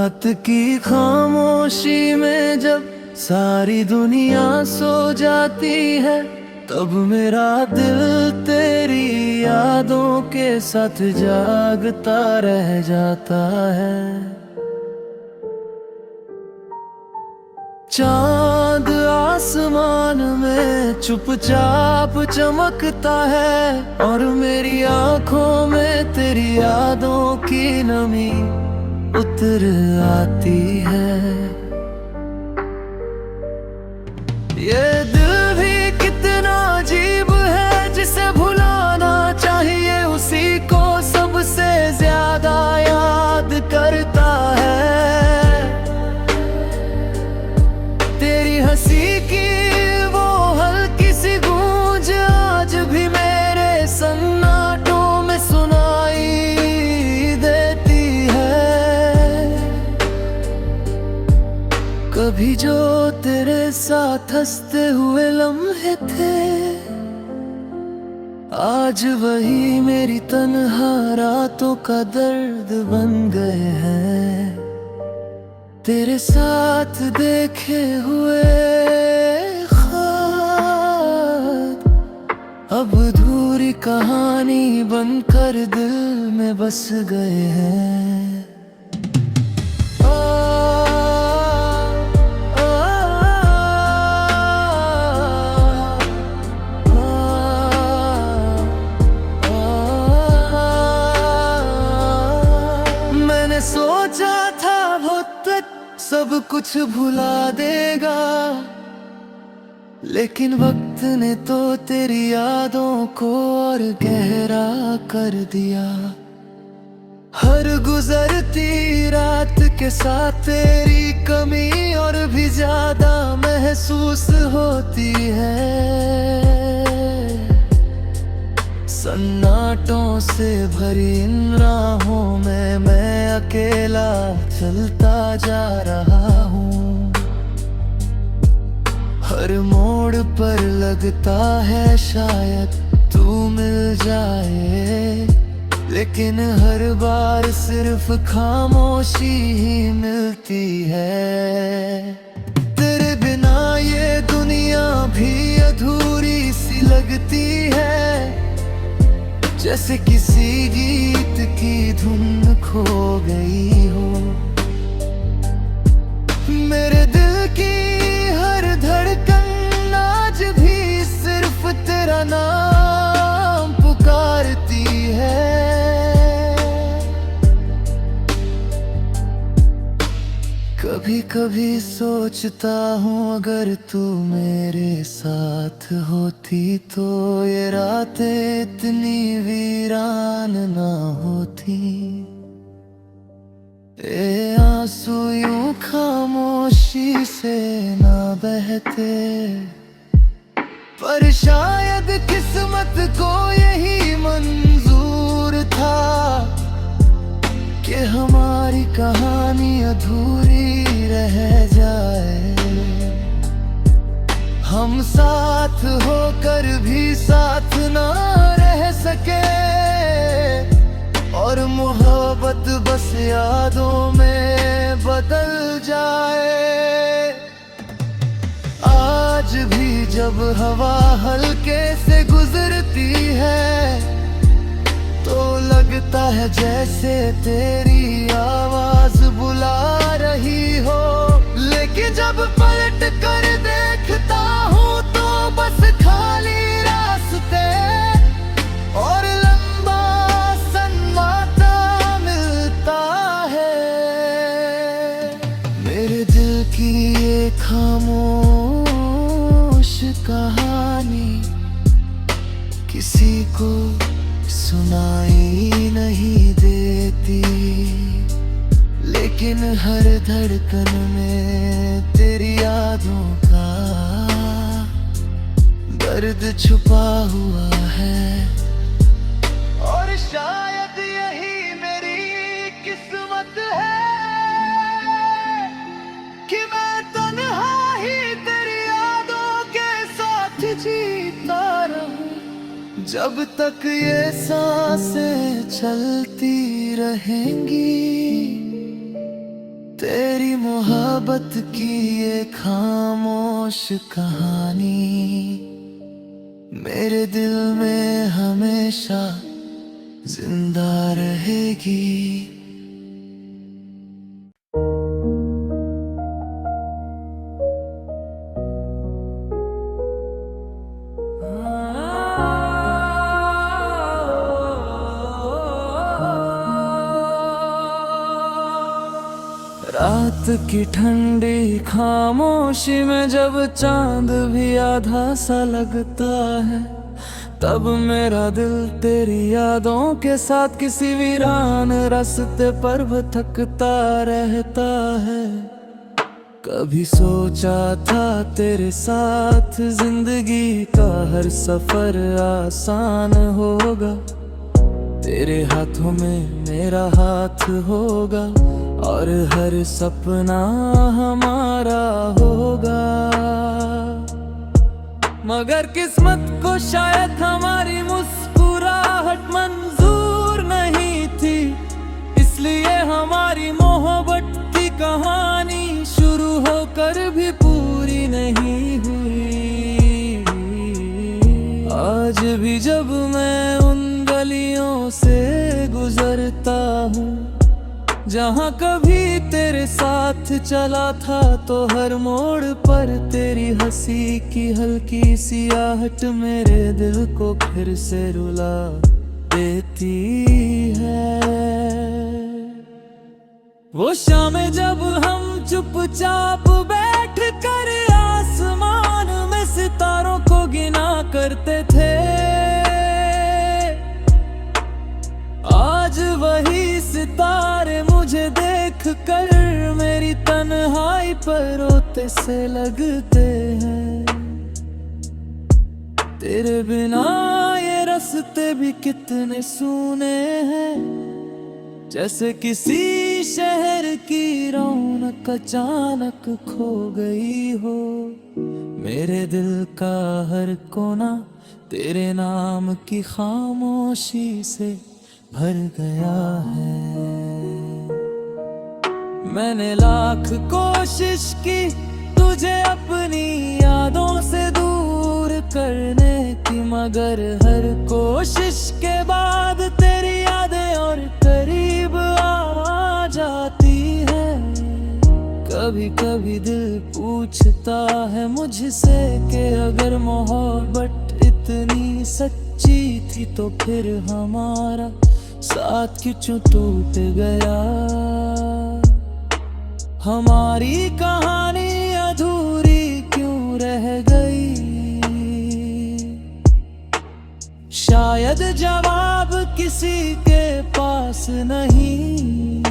रात की खामोशी में जब सारी दुनिया सो जाती है, तब मेरा दिल तेरी यादों के साथ जागता रह जाता है। चांद आसमान में चुपचाप चमकता है, और मेरी आंखों में तेरी यादों की नमी उतर आती है। ये दिल भी कितना अजीब है, जिसे भुलाना चाहिए उसी को सबसे ज्यादा याद करता है। तेरी हंसी की वो हल्की सी गूंज आज भी मेरे सन्नाटों में सुनाई देती है। कभी जो तेरे साथ हंसते हुए लम्हे थे, आज वही मेरी तन्हा रातों का दर्द बन गए हैं। तेरे साथ देखे हुए ख्वाब अब अधूरी कहानी बनकर दिल में बस गए हैं। मैंने सोचा था बहुत सब कुछ भुला देगा, लेकिन वक्त ने तो तेरी यादों को और गहरा कर दिया। हर गुजरती रात के साथ तेरी कमी और भी ज्यादा महसूस होती है। सन्नाटों से भरी इन राहों में मैं अकेला चलता जा रहा हूँ। हर मोड़ पर लगता है शायद तू मिल जाए, लेकिन हर बार सिर्फ खामोशी ही मिलती है। तेरे बिना ये दुनिया भी अधूरी सी लगती है, जैसे किसी गीत की धुन खो गई हो। मेरे दिल की हर धड़कन आज भी सिर्फ तेरा नाम पुकारती है। कभी कभी सोचता हूँ अगर तू मेरे साथ होती तो ये रातें इतनी वीरान ना होती। ये आंसू यूं खामोशी से ना बहते, पर शायद किस्मत को यही मंजूर था कि हमारी कहानी अधूरी रह जाए। हम साथ होकर भी साथ ना रह सके, और मोहब्बत बस यादों में बदल जाए। आज भी जब हवा हल्के से गुजरती है, तो लगता है जैसे तेरी आवाज बुला रही हो। लेकिन जब पलट कर देखता हूँ तो बस खाली रास्ते और लंबा सन्नाटा मिलता है। मेरे दिल की ये खामोश कहानी किसी को सुनाई नहीं देती, लेकिन हर धड़कन में तेरी यादों का दर्द छुपा हुआ है। और शायद यही मेरी किस्मत है कि मैं तन्हा ही तेरी यादों के साथ जीता रहूं। जब तक ये सांसें चलती रहेंगी, तेरी मोहब्बत की ये खामोश कहानी मेरे दिल में हमेशा जिंदा रहेगी। रात की ठंडी खामोशी में जब चांद भी आधा सा लगता है, तब मेरा दिल तेरी यादों के साथ किसी वीरान रास्ते पर भटकता रहता है। कभी सोचा था तेरे साथ जिंदगी का हर सफर आसान होगा, तेरे हाथों में मेरा हाथ होगा और हर सपना हमारा होगा। मगर किस्मत को शायद हमारी मुस्कुराहट मंजूर नहीं थी, इसलिए हमारी मोहब्बत की कहानी शुरू होकर भी पूरी नहीं हुई। आज भी जब मैं उन गलियों से गुजरता हूँ जहाँ कभी तेरे साथ चला था, तो हर मोड़ पर तेरी हंसी की हल्की सी आहट मेरे दिल को फिर से रुला देती है। वो शामें जब हम चुपचाप बैठ कर आसमान में सितारों को गिना करते थे, आज वही सितारे मुझे देख कर मेरी तन्हाई पर रोते से लगते हैं। तेरे बिना ये रास्ते भी कितने सूने हैं, जैसे किसी शहर की रौनक अचानक खो गई हो। मेरे दिल का हर कोना तेरे नाम की खामोशी से भर गया है। मैंने लाख कोशिश की तुझे अपनी यादों से दूर करने की, मगर हर कोशिश के बाद तेरी यादें और करीब आ जाती है। कभी कभी दिल पूछता है मुझसे कि अगर मोहब्बत इतनी सच्ची थी तो फिर हमारा साथ क्यों टूट गया। हमारी कहानी अधूरी क्यों रह गई, शायद जवाब किसी के पास नहीं,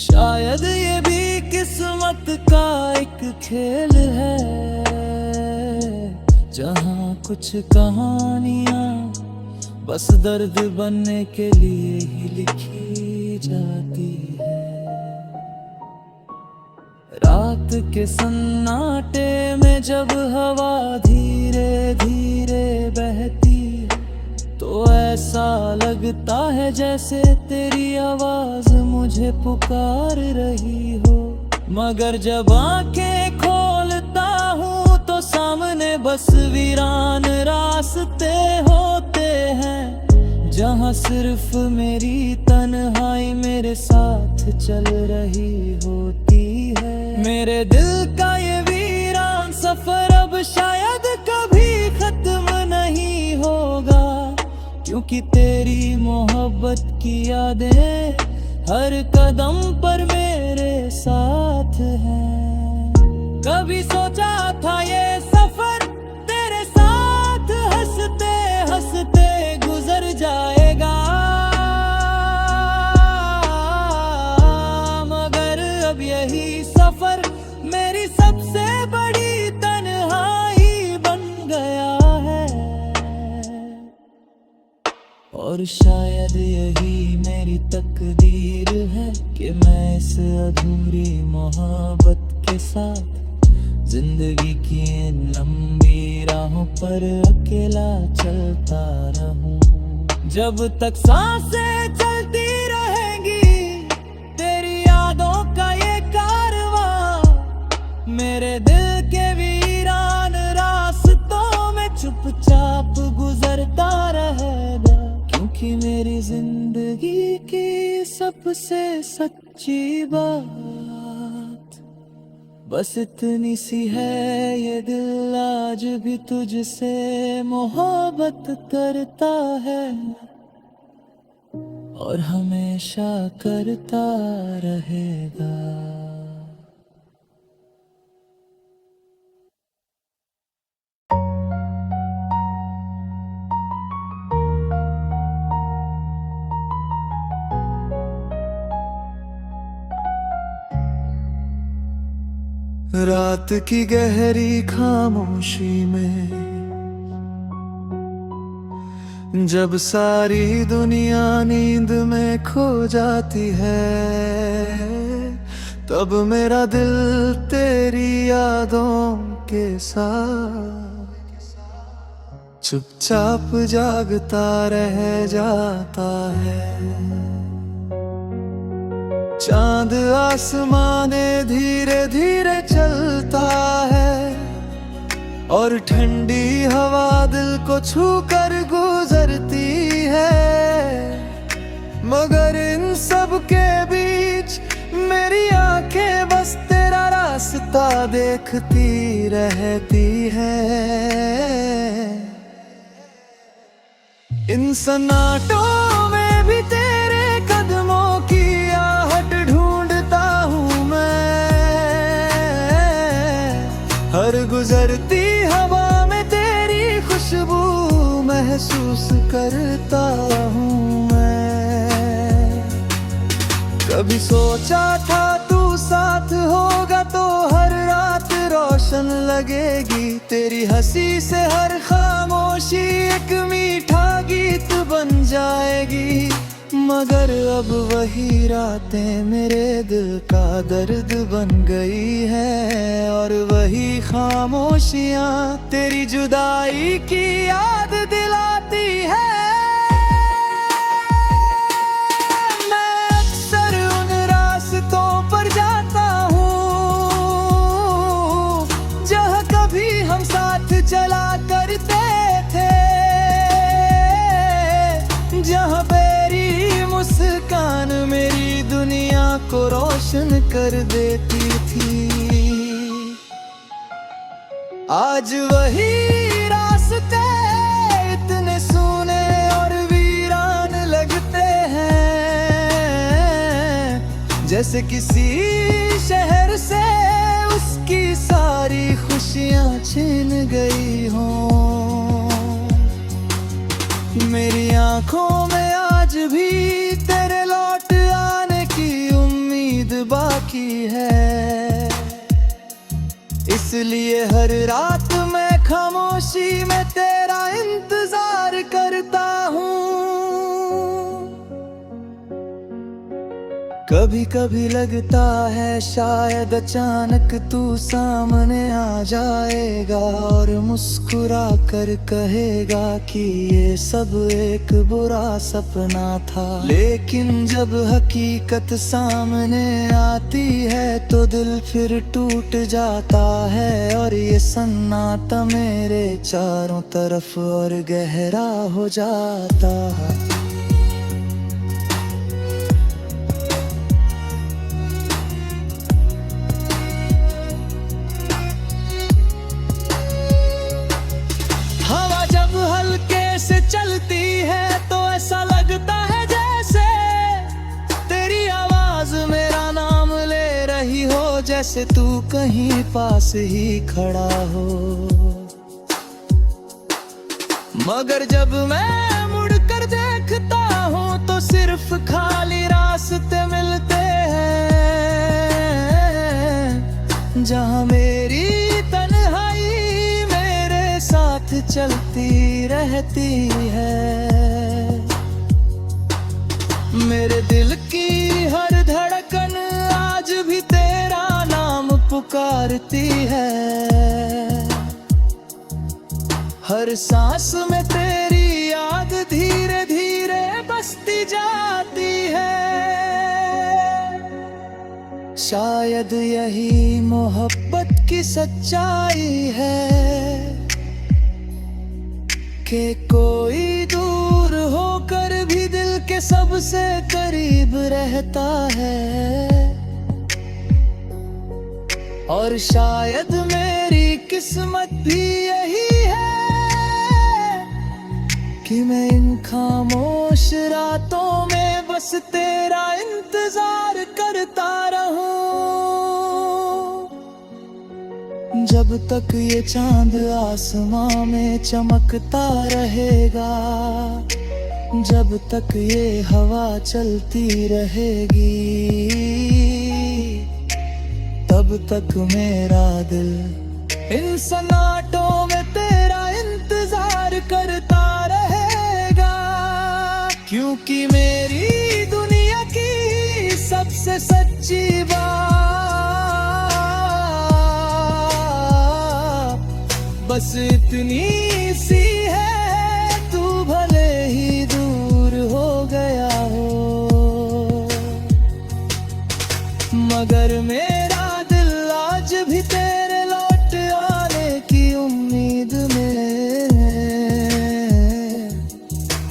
शायद ये भी किस्मत का एक खेल है, जहाँ कुछ कहानियाँ बस दर्द बनने के लिए ही लिखी जाती है। रात के सन्नाटे में जब हवा धीरे धीरे बहती है, तो ऐसा लगता है जैसे तेरी आवाज मुझे पुकार रही हो। मगर जब आंखें खोलता हूँ तो सामने बस वीरान रास्ते होते हैं, जहाँ सिर्फ मेरी तन्हाई मेरे साथ चल रही होती है। मेरे दिल का ये वीरान सफर अब शायद कभी खत्म नहीं होगा, क्योंकि तेरी मोहब्बत की यादें हर कदम पर मेरे साथ हैं। कभी सोचा था ये सफर तेरे साथ हंसते हंसते गुजर जाएगा, मगर अब यही सफर मेरी सबसे बड़ी तन्हाई बन गया है। और शायद यही मेरी तकदीर है कि मैं इस अधूरी मोहब्बत के साथ जिंदगी की इन लंबी राहों पर अकेला चलता रहूं। जब तक सांसें चलती रहेंगी कि मेरी जिंदगी की सबसे सच्ची बात बस इतनी सी है, ये दिल आज भी तुझसे मोहब्बत करता है और हमेशा करता रहेगा। रात की गहरी खामोशी में जब सारी दुनिया नींद में खो जाती है, तब मेरा दिल तेरी यादों के साथ चुपचाप जागता रह जाता है। चांद आसमाने धीरे धीरे चलता है और ठंडी हवा दिल को छू कर गुजरती है, मगर इन सब के बीच मेरी आंखें बस तेरा रास्ता देखती रहती है। इन सन्नाटों में भी तेरे कदमों की आहट ढूंढता हूँ मैं, हर गुजरती हवा में तेरी खुशबू महसूस करता हूँ मैं। कभी सोचा था तू साथ होगा तो हर रात रोशन लगेगी, तेरी हंसी से हर खामोशी एक मीठा गीत बन जाएगी, मगर अब वही रातें मेरे दिल का दर्द बन गई है और वही खामोशियाँ तेरी जुदाई की याद दिलाती है। मैं अक्सर उन रास्तों पर जाता हूँ जहाँ कभी हम साथ चला करते थे, जहाँ मुस्कान मेरी दुनिया को रोशन कर देती थी। आज वही रास्ते इतने सूने और वीरान लगते हैं, जैसे किसी शहर से उसकी सारी खुशियाँ छीन गई हों। मेरी आंखों में आज भी तेरे लौट आने की उम्मीद बाकी है, इसलिए हर रात मैं खामोशी में तेरा इंतजार करता हूँ। कभी कभी लगता है शायद अचानक तू सामने आ जाएगा और मुस्कुरा कर कहेगा कि ये सब एक बुरा सपना था, लेकिन जब हकीकत सामने आती है तो दिल फिर टूट जाता है और ये सन्नाटा मेरे चारों तरफ और गहरा हो जाता है। चलती है तो ऐसा लगता है जैसे तेरी आवाज मेरा नाम ले रही हो, जैसे तू कहीं पास ही खड़ा हो। मगर जब मैं मुड़कर देखता हूँ तो सिर्फ खाली रास्ते मिलते हैं, जहाँ मेरी साथ चलती रहती है। मेरे दिल की हर धड़कन आज भी तेरा नाम पुकारती है, हर सांस में तेरी याद धीरे धीरे बसती जाती है। शायद यही मोहब्बत की सच्चाई है कि कोई दूर होकर भी के सबसे करीब रहता है। और शायद मेरी किस्मत भी यही है कि मैं इन खामोश रातों में बस तेरा इंतजार करता रहूं। जब तक ये चांद आसमां में चमकता रहेगा, जब तक ये हवा चलती रहेगी, तब तक मेरा दिल इन सन्नाटों में तेरा इंतजार करता रहेगा। क्योंकि मेरी दुनिया की सबसे सच्ची बात बस इतनी सी है, तू भले ही दूर हो गया हो, मगर मेरा दिल आज भी तेरे लौट आने की उम्मीद में।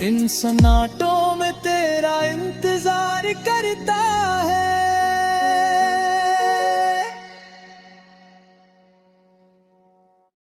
इन सन्नाटों में तेरा इंतजार करता है।